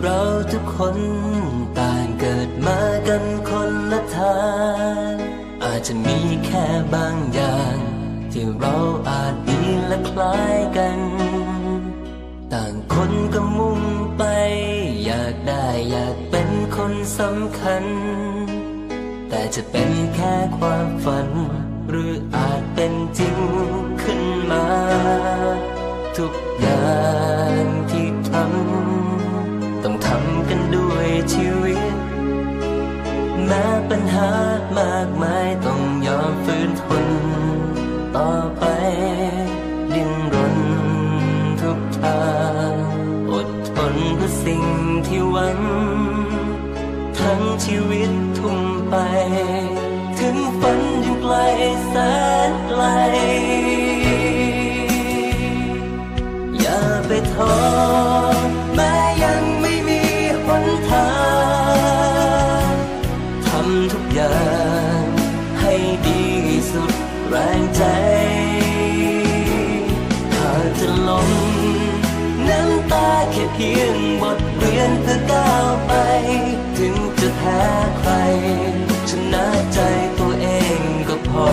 เราทุกคนต่างเกิดมากันคนละทางอาจจะมีแค่บางอย่างที่เราอาจมีและคล้ายกันต่างคนก็มุ่งไปอยากได้อยากเป็นคนสำคัญแต่จะเป็นแค่ความฝันหรืออาจเป็นจริงขึ้นมาทุกอย่างที่ทำต้องทำกันด้วยชีวิตแม้ปัญหามากมายต้องยอมฝืนทนต่อไปดิ้นรนทุกทางอดทนเพื่อสิ่งที่หวังทั้งชีวิตทุ่มไปถึงฝันยังไกลแสนไกลอย่าไปท้อแม้ยังไม่มีหนทางทำทุกอย่างให้ดีสุดแรงใจหากจะล้มน้ำตาแค่เพียงบทเรียนเพื่อก้าวไปถึงจะแพ้ใครชนะใจตัวเองก็พอ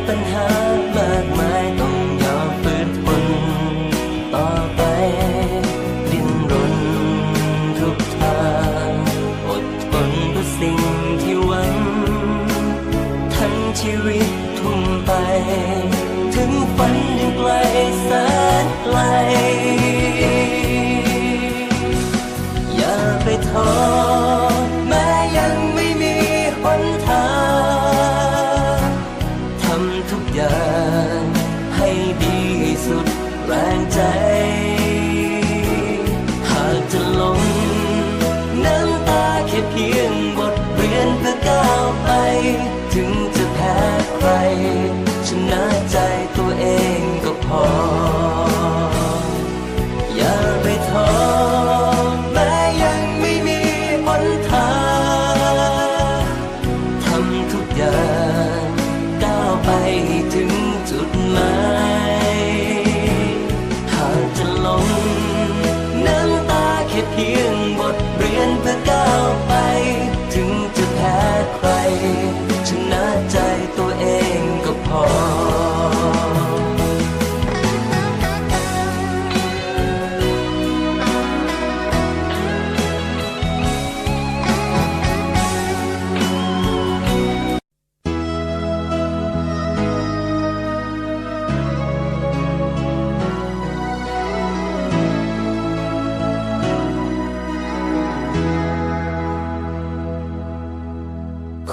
ปัญหามากมายต้องยอมฝืนทนต่อไปดิ้นรนทุกทางอดทนเพื่อสิ่งที่หวังทั้งชีวิตทุ่มไปถึงฝันยังไกลแสนไกลอย่าไปท้อแม้ยังไม่มีหนทางทุกอย่างให้ดีสุดแรงใจหากจะล้มน้ำตาแค่เพียงบทเรียนเพื่อก้าวไปถึงจะแพ้ใครชนะใจตัวเองก็พออย่าไปท้อแม้ยังไม่มีหนทางทำทุกอย่างไปถึงจุดหมายหากจะล้มน้ำตาแค่เพียงบทเรียนเพื่อก้าวไปถึงจะแพ้ใครชนะใจตัวเองก็พอ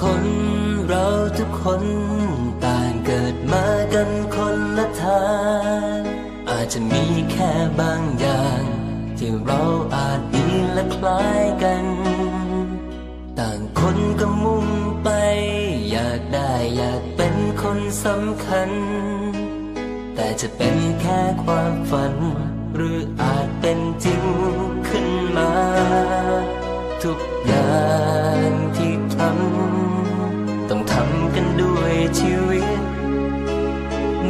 คนเราทุกคนต่างเกิดมากันคนละทางอาจจะมีแค่บางอย่างที่เราอาจมีและคล้ายกันต่างคนก็มุ่งไปอยากได้อยากเป็นคนสำคัญแต่จะเป็นแค่ความฝันหรืออาจเป็นจริงขึ้นมาทุกอย่างที่ทำต้องทำกันด้วยชีวิต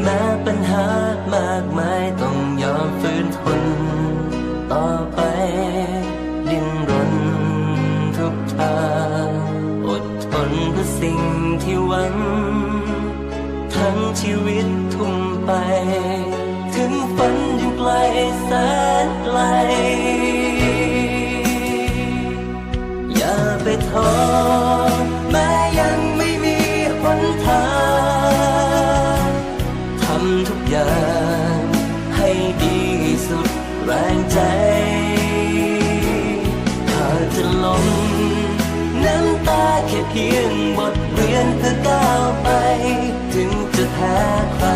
แม้ปัญหามากมายต้องยอมฝืนทนต่อไปดิ้นรนทุกทางอดทนเพื่อสิ่งที่หวังทั้งชีวิตทุ่มไปถึงฝันยังไกลแสนไกลอย่าไปท้อแม้ยังไม่มีหนทางทำทุกอย่างให้ดีสุดแรงใจหากจะล้มน้ำตาแค่เพียงบทเรียนเพื่อก้าวไปถึงจะแพ้ พ้ใคร